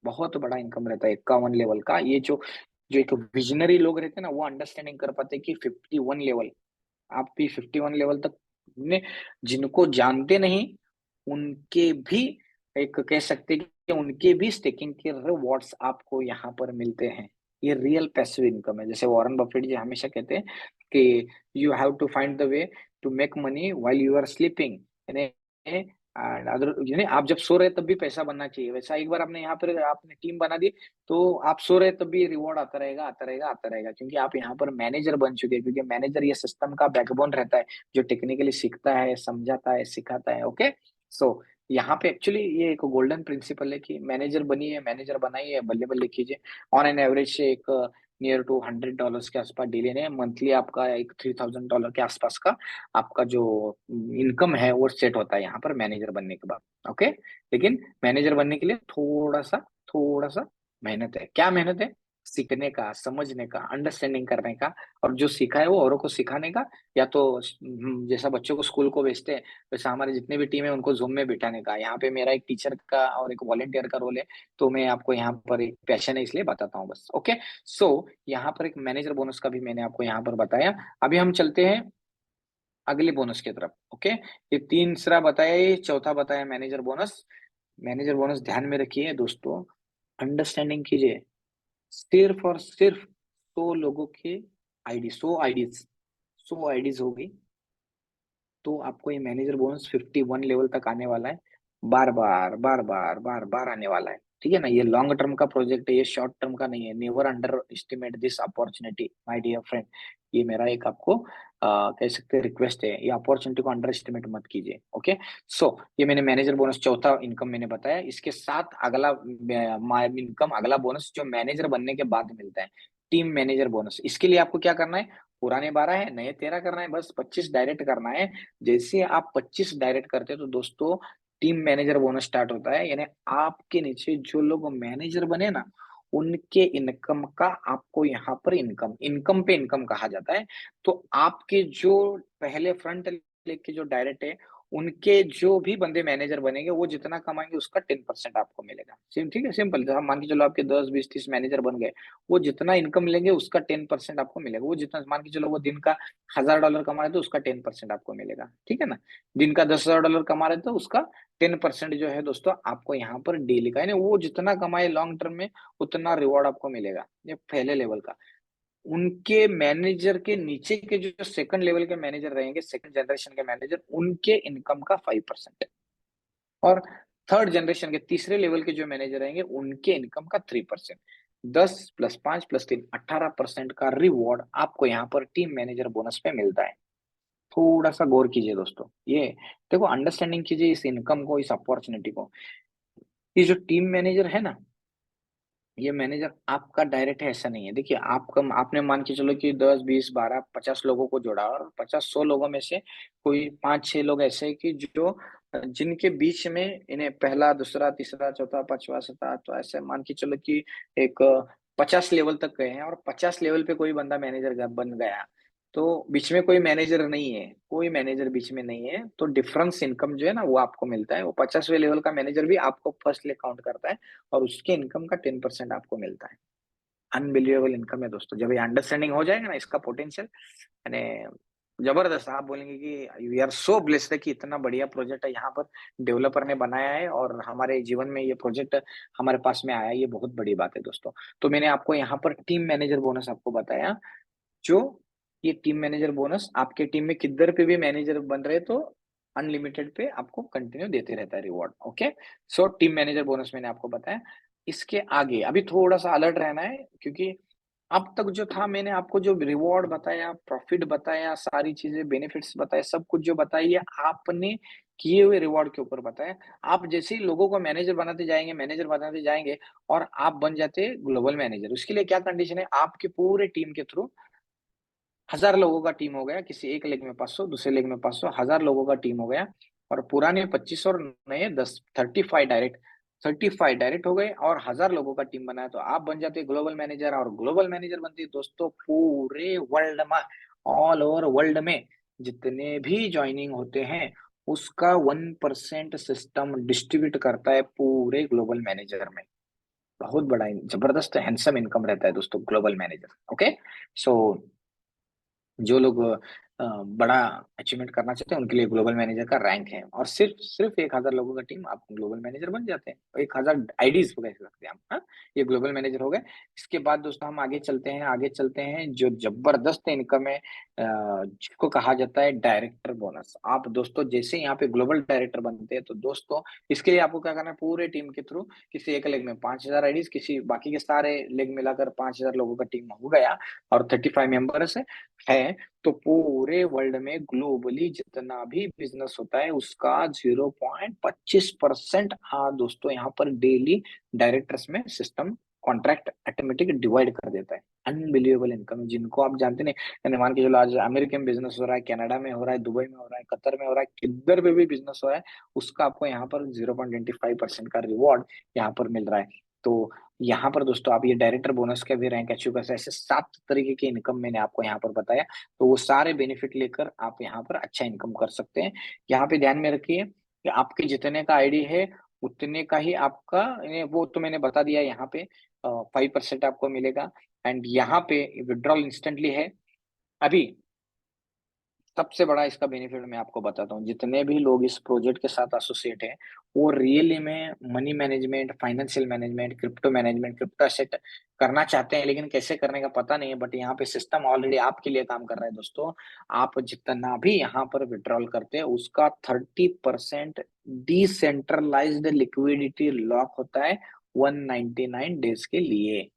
[SPEAKER 2] बहुत बड़ा इनकम रहता है 51 लेवल का। ये जो जो एक विज़नरी लोग रहते हैं ना, वो अंडरस्टैंडिंग कर पाते हैं कि 51 लेवल, आप भी 51 लेवल तक ने जिनको जानते नहीं, उनके भी एक कह सकते हैं कि उनके भी स्टेकिंग के रिवॉर्ड्स आपको यहाँ पर मिलते हैं। ये रियल पैसिव इनकम है। जैसे वॉरेन बफेट जी हमेशा कहते हैं कि you have to find the way to make money while you are sleeping. यानी एंड अदर यानी आप जब सो रहे हैं तब भी पैसा बनना चाहिए। वैसा एक बार आपने यहाँ पर आपने टीम बना दी, तो आप सो रहे हैं तब भी रिवॉर्ड आता रहेगा, आता रहेगा, आता रहेगा, क्योंकि आप यहाँ पर मैनेजर बन चुके हैं। क्योंकि मैनेजर ये सिस्टम का बैकबोन रहता है, जो टेक्निकली सीखता है, समझाता है, सिखाता है। ओके, सो यहाँ पे एक्चुअली ये एक गोल्डन प्रिंसिपल है कि मैनेजर बनिए, मैनेजर बनाइए, बल्ले-बल्ले कीजिए। ऑन एन एवरेज से एक नियर टू $100 के आसपास डेली ने मंथली आपका एक $3000 के आसपास का आपका जो इनकम है वो सेट होता है यहाँ पर मैनेजर बनने के बाद। ओके, लेकिन मैनेजर बनने के लिए थोड़ा-सा मेहनत है। क्या मेहनत है? सीखने का, समझने का, अंडरस्टैंडिंग करने का, और जो सीखा है वो औरों को सिखाने का, या तो जैसा बच्चों को स्कूल को भेजते हैं, वैसा हमारे जितने भी टीम है उनको ज़ूम में बिठाने का। यहाँ पे मेरा एक टीचर का और एक वॉलंटियर का रोल है, तो मैं आपको यहाँ पर एक पैशन है इसलिए बताता हूँ बस। ओके, सो यहाँ पर एक मैनेजर बोनस का भी मैंने आपको यहाँ पर बताया। अभी हम चलते हैं अगले बोनस की तरफ। ओके, ये तीसरा बताया, ये चौथा बताया मैनेजर बोनस। मैनेजर बोनस ध्यान में रखिए दोस्तों, अंडरस्टैंडिंग कीजिए। सिर्फ और सिर्फ 100 लोगों के आईडी, 100 आईडीज होगी, तो आपको ये मैनेजर बोनस 51 लेवल तक आने वाला है। बार-बार आने वाला है। ठीक है ना? ये लॉन्ग टर्म का प्रोजेक्ट है, ये शॉर्ट टर्म का नहीं है। Never underestimate this opportunity my dear friend. ये मेरा एक आपको कह सकते हैं रिक्वेस्ट है। ये अपॉर्च्युनिटी को अंडर एस्टिमेट मत कीजिए। ओके? सो ये मैंने मैनेजर बोनस चौथा इनकम मैंने बताया। इसके साथ अगला इनकम, अगला बोनस जो मैनेजर बनने के बाद मिलता है, टीम मैनेजर बोनस। इसके लिए आपको क्या करना है? पुराने 12 है, नए 13 करना है, बस 25 डायरेक्ट करना है। जैसे आप 25 डायरेक्ट करते हैं तो दोस्तों टीम मैनेजर बोनस स्टार्ट होता है। यानी आपके नीचे जो लोग मैनेजर बने ना, उनके इनकम का आपको यहाँ पर इनकम इनकम पे इनकम कहा जाता है। तो आपके जो पहले फ्रंट लेके जो डायरेक्ट है, उनके जो भी बंदे मैनेजर बनेंगे, वो जितना कमाएंगे उसका 10% आपको मिलेगा। ठीक है, सिंपल। जहाँ मान के चलो आपके 10, 20, 30 मैनेजर बन गए, वो जितना इनकम लेंगे उसका 10% आपको मिलेगा। वो जितना मान के चलो वो दिन का $1000 कमा रहे तो उसका 10% आपको मिलेगा। ठीक है ना? दिन का $10,000 कमा रहे तो उसका 10% जो है दोस्तों आपको यहाँ पर डेली का, यानी वो जितना कमाए लॉन्ग टर्म में उतना रिवॉर्ड आपको मिलेगा। ये पहले लेवल का। उनके मैनेजर के नीचे के जो सेकंड लेवल के मैनेजर रहेंगे, सेकंड जनरेशन के मैनेजर, उनके इनकम का 5%, और थर्ड जनरेशन के तीसरे लेवल के जो मैनेजर रहेंगे, उनके इनकम का 3%। 10 प्लस 5 प्लस 3 18% का रिवॉर्ड आपको यहाँ पर टीम मैनेजर बोनस पे मिलता है। थोड़ा-सा गौर कीजिए दोस्तों। ये देखो, अंडरस्टैंडिंग कीजिए इस इनकम को, इस अपॉर्च्युनिटी को। ये जो टीम मैनेजर है ना, ये मैनेजर आपका डायरेक्ट है ऐसा नहीं है। देखिए, आपका आपने मान के चलो कि 10, 20, 12, 50 लोगों को जोड़ा, और 50-100 लोगों में से कोई 5-6 लोग ऐसे हैं कि जो जिनके बीच में इन्हें पहला, दूसरा, तीसरा, चौथा, पाँचवाँ, 7वाँ, तो ऐसे मान के चलो कि एक 50 लेवल तक गए हैं, और 50 लेवल पे कोई बंदा मैनेजर बन गया। तो बीच में कोई मैनेजर नहीं है, कोई मैनेजर बीच में नहीं है, तो डिफरेंस इनकम जो है ना वो आपको मिलता है। वो 50वें लेवल का मैनेजर भी आपको फर्स्टली काउंट करता है, और उसके इनकम का 10% आपको मिलता है। अनबिलीवेबल इनकम है दोस्तों। जब ये अंडरस्टैंडिंग हो जाएगा ना इसका पोटेंशियल, यानी जबरदस्त, आप बोलेंगे कि वी आर सो ब्लेस्ड है कि इतना बढ़िया प्रोजेक्ट है यहाँ पर डेवलपर ने बनाया है, और हमारे जीवन में ये प्रोजेक्ट हमारे पास में आया है। ये बहुत बड़ी बात है दोस्तों। तो मैंने आपको यहाँ पर टीम मैनेजर बोनस आपको बताया, जो ये टीम मैनेजर बोनस आपके टीम में किधर पे भी मैनेजर बन रहे तो अनलिमिटेड पे आपको कंटिन्यू देते रहता है reward. Okay, so team manager bonus मैंने आपको बताया। इसके आगे अभी थोड़ा सा अलर्ट रहना है, क्योंकि अब तक जो था मैंने आपको जो रिवॉर्ड बताया, प्रॉफिट बताया, सारी चीजें बेनिफिट्स बताए, सब कुछ जो बताई है आपने किए हुए रिवॉर्ड के ऊपर बताया। आप जैसे ही लोगों को मैनेजर बनाते जाएंगे, और आप बन जाते ग्लोबल मैनेजर। उसके लिए क्या कंडीशन है? आपके पूरे टीम के थ्रू 1000 लोगों का टीम हो गया, किसी एक लेग में 500, दूसरे लेग में 500, 1000 लोगों का टीम हो गया। और पुराने 25 और नए 10, 35 डायरेक्ट हो गए और 1000 लोगों का टीम बनाया, तो आप बन जाते ग्लोबल मैनेजर। और ग्लोबल मैनेजर बनती दोस्तों पूरे वर्ल्ड में, ऑल ओवर वर्ल्ड में जितने भी ज्वाइनिंग होते हैं उसका 1% सिस्टम डिस्ट्रीब्यूट करता है पूरे ग्लोबल मैनेजर में। बहुत बड़ा जबरदस्त हैंडसम इनकम रहता है दोस्तों ग्लोबल मैनेजर। ओके, सो जो लोग बड़ा अचीवमेंट करना चाहते हैं उनके लिए ग्लोबल मैनेजर का रैंक है। और सिर्फ सिर्फ 1000 लोगों का टीम आप ग्लोबल मैनेजर बन जाते हैं, 1000 आईडीज हो गए सकते हैं आप, हाँ? ये ग्लोबल मैनेजर हो गए। इसके बाद दोस्तों हम आगे चलते हैं जो जबरदस्त इनकम है, जिसको कहा जाता है डायरेक्टर बोनस। आप दोस्तों जैसे यहाँ पे ग्लोबल डायरेक्टर बनते हैं तो दोस्तों इसके लिए आपको क्या करना है, पूरे टीम के थ्रू किसी एक लेग में 5000 आईडीज, किसी बाकी के सारे लेग मिलाकर 5000 लोगों का टीम हो गया और 35 मेंबर्स है। तो पूरे वर्ल्ड में ग्लोबली जितना भी बिजनेस होता है उसका 0.25% हाँ दोस्तों यहाँ पर डेली डायरेक्टर्स में सिस्टम कॉन्ट्रैक्ट ऑटोमेटिक डिवाइड कर देता है। अनबिलीवेबल इनकम है जिनको आप जानते नहीं। यानी मान के चलो आज अमेरिकन बिजनेस हो रहा है, कनाडा में हो रहा है, दुबई में हो रहा है, कतर में हो रहा है, किधर पे भी बिजनेस हो रहा है उसका आपको यहाँ पर 0.25% का रिवॉर्ड यहाँ पर मिल रहा है। तो यहाँ पर दोस्तों आप ये डायरेक्टर बोनस का भी रैंक अचीव कर सकते हैं। ऐसे 7 तरीके की इनकम मैंने आपको यहाँ पर बताया, तो वो सारे बेनिफिट लेकर आप यहाँ पर अच्छा इनकम कर सकते हैं। यहाँ पे ध्यान में रखिए कि आपके जितने का आईडी है उतने का ही आपका वो तो मैंने बता दिया। यहाँ पे 5% आपको मिलेगा एंड यहाँ पे विड्रॉल इंस्टेंटली है। अभी सबसे बड़ा इसका बेनिफिट मैं आपको बताता हूँ, जितने भी लोग इस प्रोजेक्ट के साथ एसोसिएट हैं वो रियली में money management, financial management, crypto management, crypto asset करना चाहते हैं लेकिन कैसे करने का पता नहीं है। बट यहाँ पे सिस्टम ऑलरेडी आपके लिए काम कर रहा है दोस्तों। आप जितना भी यहाँ पर विड्रॉल करते हैं उसका 30% डिसेंट्रलाइज्ड लिक्विडिटी लॉक होता है 199 डेज के लिए।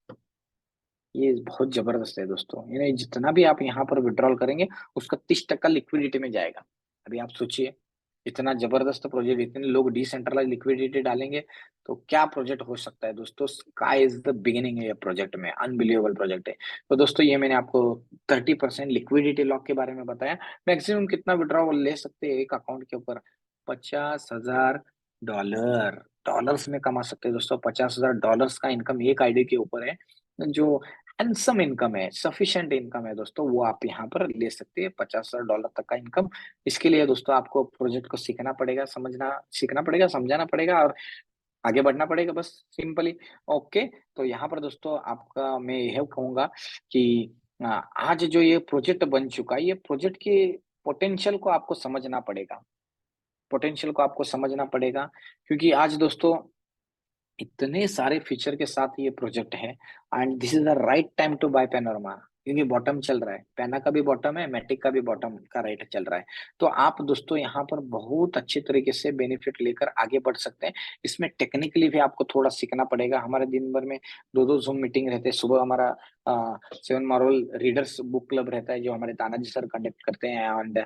[SPEAKER 2] ये बहुत जबरदस्त है दोस्तों, यानी जितना भी आप यहाँ पर विड्रॉल करेंगे उसका 30% लिक्विडिटी में जाएगा। अभी आप सोचिए इतना जबरदस्त प्रोजेक्ट, इतने लोग डिसेंट्रलाइज लिक्विडिटी डालेंगे तो क्या प्रोजेक्ट हो सकता है दोस्तों। स्काई इज द बिगिनिंग है ये प्रोजेक्ट में, अनबिलीवेबल प्रोजेक्ट है। तो दोस्तों ये मैंने आपको 30% लिक्विडिटी लॉक के बारे में बताया। मैक्सिमम कितना विड्रॉल ले सकते हैं एक अकाउंट के ऊपर, $50,000 डॉलर्स में कमा सकते हैं दोस्तों। $50,000 का इनकम एक आईडी के ऊपर है, जो हैंडसम इनकम है, सफिशिएंट इनकम है दोस्तों, वो आप यहाँ पर ले सकते हैं $50,000 तक का इनकम। इसके लिए दोस्तों आपको प्रोजेक्ट को सीखना पड़ेगा, समझाना पड़ेगा और आगे बढ़ना पड़ेगा, बस सिंपली। ओके, तो यहाँ पर दोस्तों आपका मैं यह कहूंगा कि आज जो ये प्रोजेक्ट बन चुका है, ये प्रोजेक्ट के पोटेंशियल को आपको समझना पड़ेगा, क्योंकि आज दोस्तों इतने सारे फीचर के साथ ये प्रोजेक्ट है and this is the right time to buy panorama. क्योंकि बॉटम चल रहा है, पैना का भी बॉटम है, मैटिक का भी बॉटम का रेट चल रहा है। तो आप दोस्तों यहाँ पर बहुत अच्छे तरीके से बेनिफिट लेकर आगे बढ़ सकते हैं। इसमें टेक्निकली भी आपको थोड़ा सीखना पड़ेगा। हमारे दिन भर में दो दो जूम मीटिंग रहते हैं। सुबह हमारा 7 मार्वल रीडर्स बुक क्लब रहता है जो हमारे तानाजी सर कंडक्ट करते हैं एंड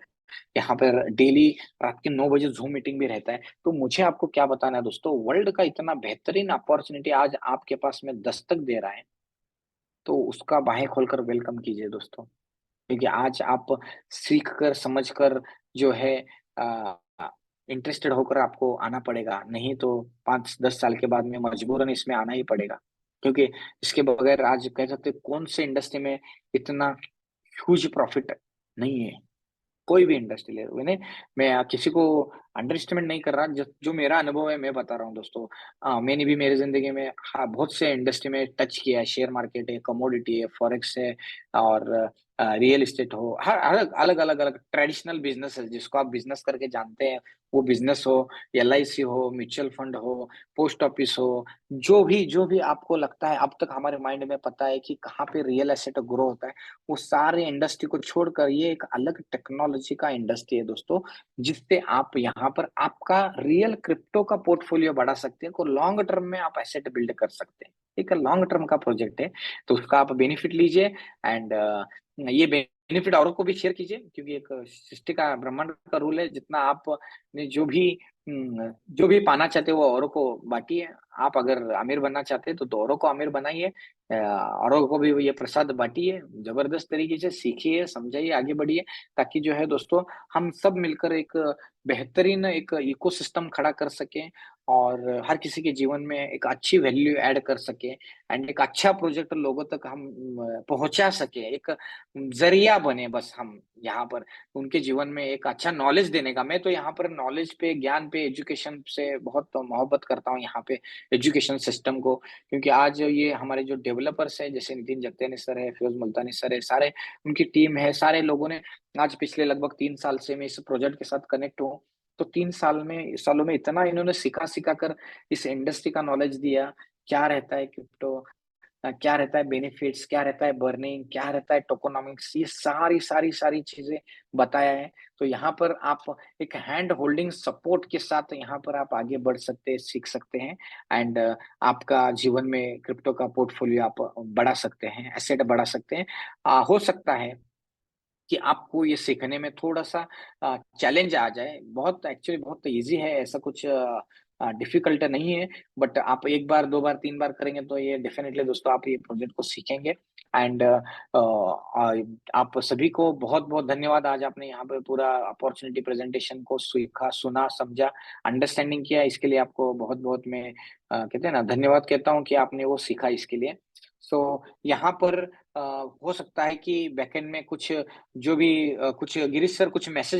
[SPEAKER 2] यहाँ पर डेली रात के 9 बजे जूम मीटिंग भी रहता है। तो मुझे आपको क्या बताना है दोस्तों, वर्ल्ड का इतना बेहतरीन अपॉर्चुनिटी आज आपके पास में दस्तक दे रहा है, तो उसका बाहें खोलकर वेलकम कीजिए दोस्तों। क्योंकि आज आप सीख कर समझ कर जो है इंटरेस्टेड होकर आपको आना पड़ेगा, नहीं तो 5-10 साल के बाद में मजबूरन इसमें आना ही पड़ेगा। क्योंकि इसके बगैर आज कह सकते हैं, कौन से इंडस्ट्री में इतना ह्यूज प्रॉफिट नहीं है। कोई भी इंडस्ट्री ले मैंने, मैं किसी को अंडर एस्टिमेट नहीं कर रहा, जो मेरा अनुभव है मैं बता रहा हूँ दोस्तों। मैंने भी मेरी जिंदगी में हाँ बहुत से इंडस्ट्री में टच किया है। शेयर मार्केट है, कमोडिटी है, फॉरेक्स है और रियल एस्टेट हो, हर अलग अलग अलग अलग ट्रेडिशनल बिजनेस है जिसको आप बिजनेस करके जानते हैं। वो बिजनेस हो, LIC हो, म्यूचुअल फंड हो, पोस्ट ऑफिस हो, जो भी आपको लगता है अब तक हमारे माइंड में पता है कि कहाँ पे रियल एस्टेट ग्रो होता है, वो सारे इंडस्ट्री को छोड़कर ये एक अलग टेक्नोलॉजी का इंडस्ट्री है दोस्तों, जिससे आप यहाँ पर आपका रियल क्रिप्टो का पोर्टफोलियो बढ़ा सकते हैं, को लॉन्ग टर्म में आप एसेट बिल्ड कर सकते हैं। एक लॉन्ग टर्म का प्रोजेक्ट है, तो उसका आप बेनिफिट लीजिए एंड ये बेनिफिट औरों को भी शेयर कीजिए। क्योंकि एक सृष्टि का ब्रह्मांड का रूल है, जितना आप ने जो भी जो भी पाना चाहते हो वो औरों को बांटिए। आप अगर अमीर बनना चाहते हैं तो औरों को अमीर बनाइए, औरों को भी ये प्रसाद बांटिए, जबरदस्त तरीके से सीखिए, समझाइए, आगे बढ़िए, ताकि जो है दोस्तों हम सब मिलकर एक बेहतरीन एक इकोसिस्टम खड़ा कर सकें और हर किसी के जीवन में एक अच्छी वैल्यू ऐड कर सकें एंड एक अच्छा प्रोजेक्ट लोगों तक हम पहुंचा सके, एक जरिया बने बस हम यहाँ पर उनके जीवन में एक अच्छा नॉलेज देने का। मैं तो यहाँ पर नॉलेज पे, ज्ञान पे, एजुकेशन से बहुत मोहब्बत करता हूँ यहाँ पे, एजुकेशन सिस्टम को, क्योंकि आज ये हमारे जो डेवलपर्स हैं, जैसे नितिन जगतानी सर है, फिरोज मुल्तानी सर है, सारे उनकी टीम है, सारे लोगों ने आज पिछले लगभग 3 साल से मैं इस प्रोजेक्ट के साथ कनेक्ट हूँ। तो 3 सालों में इतना इन्होंने सिखा कर इस इंडस्ट्री का नॉलेज दिया, क्या रहता है क्रिप्टो, क्या रहता है बेनिफिट्स, क्या रहता है बर्निंग, क्या रहता है टोकोनॉमिक्स, ये सारी चीज़ें बताया है। तो यहाँ पर आप एक हैंड होल्डिंग सपोर्ट के साथ यहाँ पर आप आगे बढ़ सकते हैं, सीख सकते हैं एंड आपका जीवन में क्रिप्टो का पोर्टफोलियो आप बढ़ा सकते हैं, एसेट बढ़ा सकते हैं। हो सकता है कि आपको ये सीखने में थोड़ा-सा चैलेंज आ जाए। बहुत एक्चुअली बहुत ईज़ी है, ऐसा कुछ डिफ़िकल्ट नहीं है, बट आप 1 बार, 2 बार, 3 बार करेंगे तो ये डेफ़िनेटली दोस्तों आप ये प्रोजेक्ट को सीखेंगे एंड आप सभी को बहुत-बहुत धन्यवाद। आज आपने यहाँ पे पूरा अपॉर्च्युनिटी प्रेज़ेंटेशन को सीखा, सुना, समझा, अंडरस्टैंडिंग किया, इसके लिए आपको बहुत-बहुत मैं कहते हैं ना धन्यवाद कहता हूँ कि आपने वो सीखा इसके लिए। सो यहाँ पर हो सकता है कि बैकएंड में कुछ जो भी कुछ गिरीश सर कुछ मैसेज